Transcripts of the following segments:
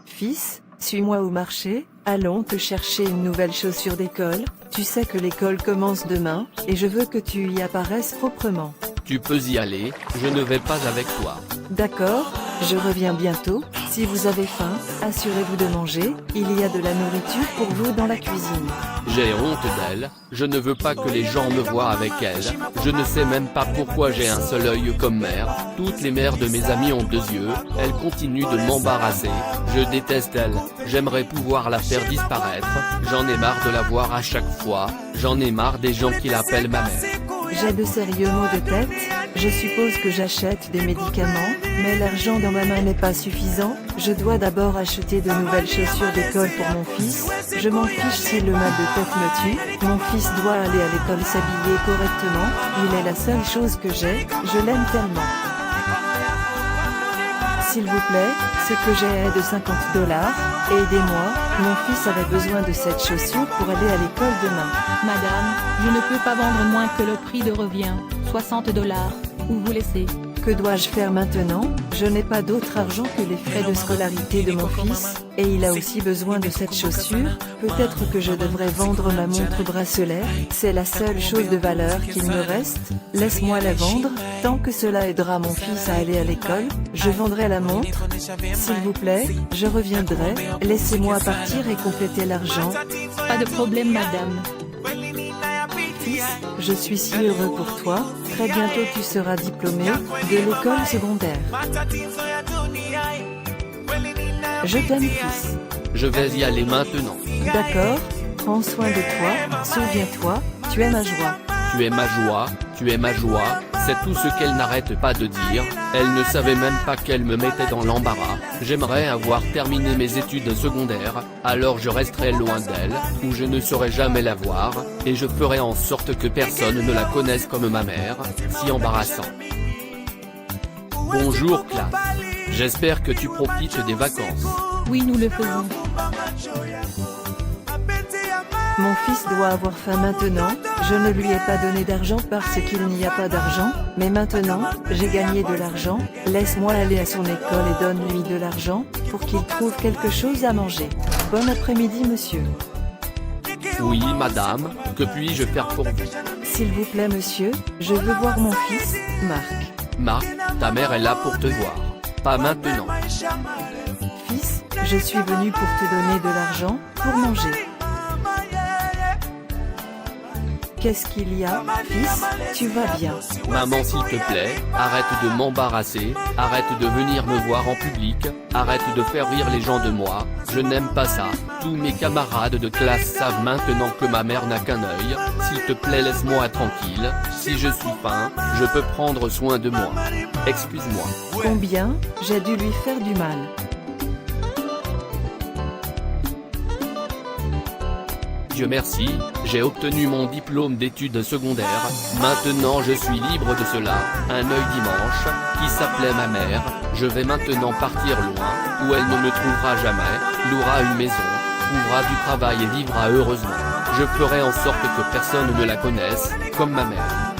Fils, suis-moi au marché, allons te chercher une nouvelle chaussure d'école. Tu sais que l'école commence demain, et je veux que tu y apparaisses proprement. Tu peux y aller, je ne vais pas avec toi. D'accord, je reviens bientôt. Si vous avez faim, assurez-vous de manger, il y a de la nourriture pour vous dans la cuisine. J'ai honte d'elle, je ne veux pas que les gens me voient avec elle, je ne sais même pas pourquoi j'ai un seul œil comme mère, toutes les mères de mes amis ont 2 yeux, elle continue de m'embarrasser, je déteste elle, j'aimerais pouvoir la faire disparaître, j'en ai marre de la voir à chaque fois, j'en ai marre des gens qui l'appellent ma mère. J'ai de sérieux maux de tête, je suppose que j'achète des médicaments, mais l'argent dans ma main n'est pas suffisant, je dois d'abord acheter de nouvelles chaussures d'école pour mon fils, je m'en fiche si le mal de tête me tue, mon fils doit aller à l'école s'habiller correctement, il est la seule chose que j'ai, je l'aime tellement. S'il vous plaît, ce que j'ai est de $50, aidez-moi, mon fils avait besoin de cette chaussure pour aller à l'école demain. Madame, je ne peux pas vendre moins que le prix de revient, $60. Où vous laissez? Que dois-je faire maintenant? Je n'ai pas d'autre argent que les frais de scolarité de mon fils, et il a aussi besoin de cette chaussure. Peut-être que je devrais vendre ma montre bracelet, c'est la seule chose de valeur qu'il me reste. Laisse-moi la vendre, tant que cela aidera mon fils à aller à l'école, je vendrai la montre. S'il vous plaît, je reviendrai, laissez-moi partir et compléter l'argent. Pas de problème madame. Fils, je suis si heureux pour toi, très bientôt tu seras diplômé de l'école secondaire. Je t'aime fils. Je vais y aller maintenant. D'accord, prends soin de toi, souviens-toi, tu es ma joie. Tu es ma joie, tu es ma joie, c'est tout ce qu'elle n'arrête pas de dire, elle ne savait même pas qu'elle me mettait dans l'embarras, j'aimerais avoir terminé mes études secondaires, alors je resterai loin d'elle, où je ne saurais jamais la voir, et je ferai en sorte que personne ne la connaisse comme ma mère, si embarrassant. Bonjour classe, j'espère que tu profites des vacances. Oui nous le faisons. Mon fils doit avoir faim maintenant, je ne lui ai pas donné d'argent parce qu'il n'y a pas d'argent, mais maintenant, j'ai gagné de l'argent, laisse-moi aller à son école et donne-lui de l'argent, pour qu'il trouve quelque chose à manger. Bon après-midi monsieur. Oui madame, que puis-je faire pour vous? S'il vous plaît monsieur, je veux voir mon fils, Marc. Marc, ta mère est là pour te voir. Pas maintenant. Fils, je suis venu pour te donner de l'argent, pour manger. Qu'est-ce qu'il y a, fils? Tu vas bien? Maman s'il te plaît, arrête de m'embarrasser, arrête de venir me voir en public, arrête de faire rire les gens de moi, je n'aime pas ça, tous mes camarades de classe savent maintenant que ma mère n'a qu'un œil, s'il te plaît laisse-moi tranquille, si je suis faim, je peux prendre soin de moi. Excuse-moi. Combien? J'ai dû lui faire du mal. Dieu merci, j'ai obtenu mon diplôme d'études secondaires, maintenant je suis libre de cela, un œil dimanche, qui s'appelait ma mère, je vais maintenant partir loin, où elle ne me trouvera jamais, louera une maison, trouvera du travail et vivra heureusement. Je ferai en sorte que personne ne la connaisse, comme ma mère.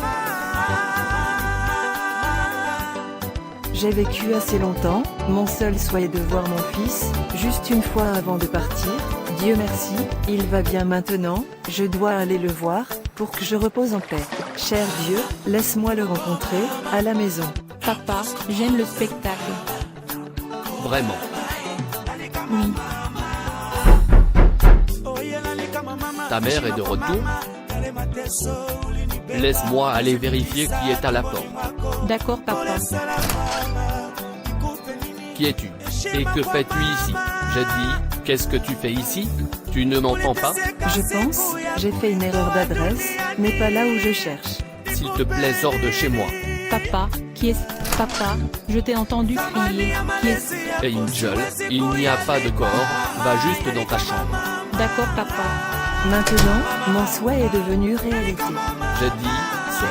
J'ai vécu assez longtemps, mon seul souhait est de voir mon fils, juste une fois avant de partir. Dieu merci, il va bien maintenant, je dois aller le voir, pour que je repose en paix. Cher Dieu, laisse-moi le rencontrer, à la maison. Papa, j'aime le spectacle. Vraiment. Oui. Ta mère est de retour? Laisse-moi aller vérifier qui est à la porte. D'accord papa. Qui es-tu? Et que fais-tu ici? J'ai dit, qu'est-ce que tu fais ici? Tu ne m'entends pas? Je pense, j'ai fait une erreur d'adresse, mais pas là où je cherche. S'il te plaît sors de chez moi. Papa, qui est-ce? Papa, je t'ai entendu crier, qui est-ce? Angel, il n'y a pas de corps, va juste dans ta chambre. D'accord papa. Maintenant, mon souhait est devenu réalité. J'ai dit, sors.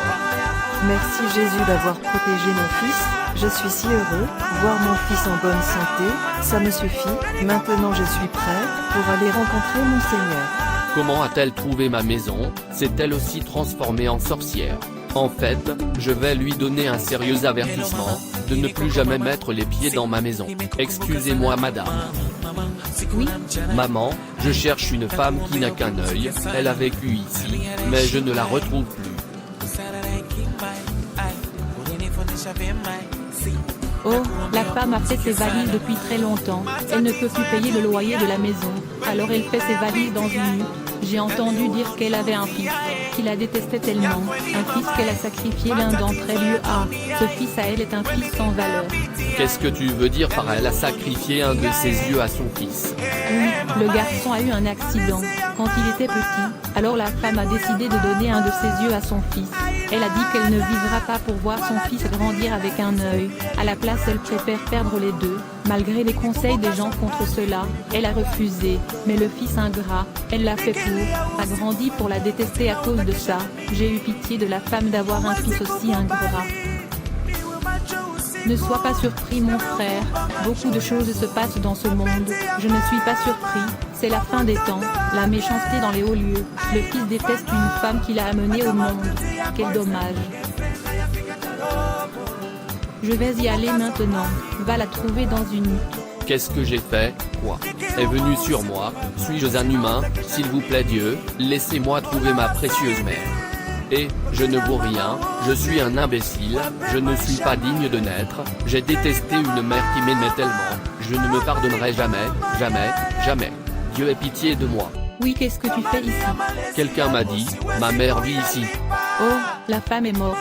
Merci Jésus d'avoir protégé mon fils, Je suis si heureux, voir mon fils en bonne santé, ça me suffit, maintenant je suis prêt pour aller rencontrer mon Seigneur. Comment a-t-elle trouvé ma maison? S'est-elle aussi transformée en sorcière? En fait, je vais lui donner un sérieux avertissement, de ne plus jamais mettre les pieds dans ma maison. Excusez-moi madame. Oui, Maman, je cherche une femme qui n'a qu'un œil, elle a vécu ici, mais je ne la retrouve plus. oh, la femme a fait ses valises depuis très longtemps. Elle ne peut plus payer le loyer de la maison. Alors elle fait ses valises dans une hutte. J'ai entendu dire qu'elle avait un fils, qu'il la détestait tellement. Un fils qu'elle a sacrifié, l'un d'entre elles. Ce fils à elle est un fils sans valeur. Qu'est-ce que tu veux dire par elle a sacrifié un de ses yeux à son fils? Oui, le garçon a eu un accident quand il était petit. Alors la femme a décidé de donner un de ses yeux à son fils. Elle a dit qu'elle ne vivra pas pour voir son fils grandir avec un œil. À la place, elle préfère perdre les deux. Malgré les conseils des gens contre cela, elle a refusé. Mais le fils ingrat, elle l'a fait a grandi pour la détester à cause de ça. J'ai eu pitié de la femme d'avoir un fils aussi ingrat. Ne sois pas surpris mon frère, beaucoup de choses se passent dans ce monde. Je ne suis pas surpris, c'est la fin des temps, la méchanceté dans les hauts lieux. Le fils déteste une femme qu'il a amenée au monde. Quel dommage. Je vais y aller maintenant, va la trouver dans une hutte. Qu'est-ce que j'ai fait? Quoi est venu sur moi? Suis-je un humain? S'il vous plaît Dieu, laissez-moi trouver ma précieuse mère. Et, je ne vaux rien, je suis un imbécile, je ne suis pas digne de naître, j'ai détesté une mère qui m'aimait tellement, je ne me pardonnerai jamais, jamais, jamais. Dieu ait pitié de moi. Oui, qu'est-ce que tu fais ici? Quelqu'un m'a dit, ma mère vit ici. Oh, la femme est morte.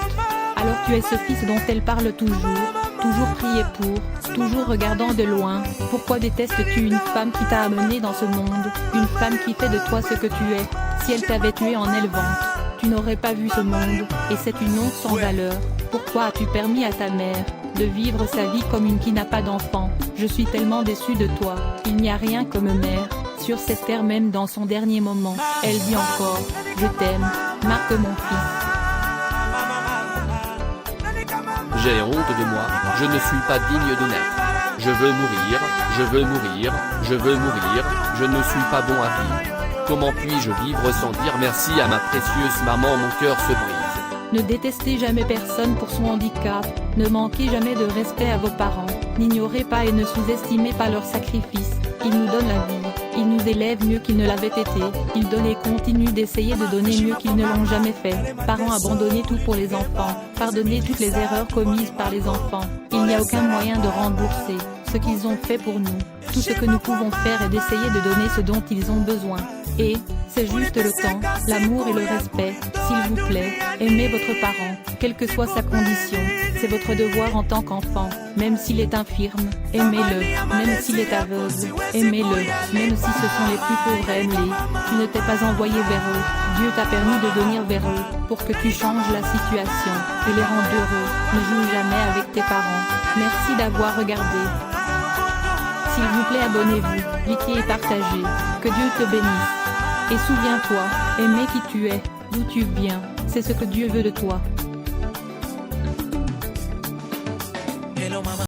Alors tu es ce fils dont elle parle toujours prié pour, toujours regardant de loin. Pourquoi détestes-tu une femme qui t'a amené dans ce monde, une femme qui fait de toi ce que tu es? Si elle t'avait tué en élevant, tu n'aurais pas vu ce monde, et c'est une honte sans valeur. Pourquoi as-tu permis à ta mère de vivre sa vie comme une qui n'a pas d'enfant? Je suis tellement déçue de toi, il n'y a rien comme mère. Sur cette terre même dans son dernier moment, elle dit encore, je t'aime, Marc mon fils. J'ai honte de moi, je ne suis pas digne de naître. Je veux mourir, je veux mourir, je veux mourir, je ne suis pas bon à vivre. Comment puis-je vivre sans dire merci à ma précieuse maman? Mon cœur se brise. Ne détestez jamais personne pour son handicap, ne manquez jamais de respect à vos parents, n'ignorez pas et ne sous-estimez pas leur sacrifice. Ils nous donnent la vie, ils nous élèvent mieux qu'ils ne l'avaient été, ils donnent et continuent d'essayer de donner mieux qu'ils ne l'ont jamais fait. Parents, abandonnez tout pour les enfants, pardonnez toutes les erreurs commises par les enfants. Il n'y a aucun moyen de rembourser ce qu'ils ont fait pour nous. Tout ce que nous pouvons faire est d'essayer de donner ce dont ils ont besoin. Et, c'est juste le temps, l'amour et le respect, s'il vous plaît, aimez votre parent, quelle que soit sa condition, c'est votre devoir en tant qu'enfant, même s'il est infirme, aimez-le, même s'il est aveugle, aimez-le, même si ce sont les plus pauvres, aimez-les, tu ne t'es pas envoyé vers eux, Dieu t'a permis de venir vers eux, pour que tu changes la situation, et les rendre heureux, ne joue jamais avec tes parents, merci d'avoir regardé. S'il vous plaît abonnez-vous, likez et partagez, que Dieu te bénisse. Et souviens-toi, aimer qui tu es, d'où tu viens, c'est ce que Dieu veut de toi.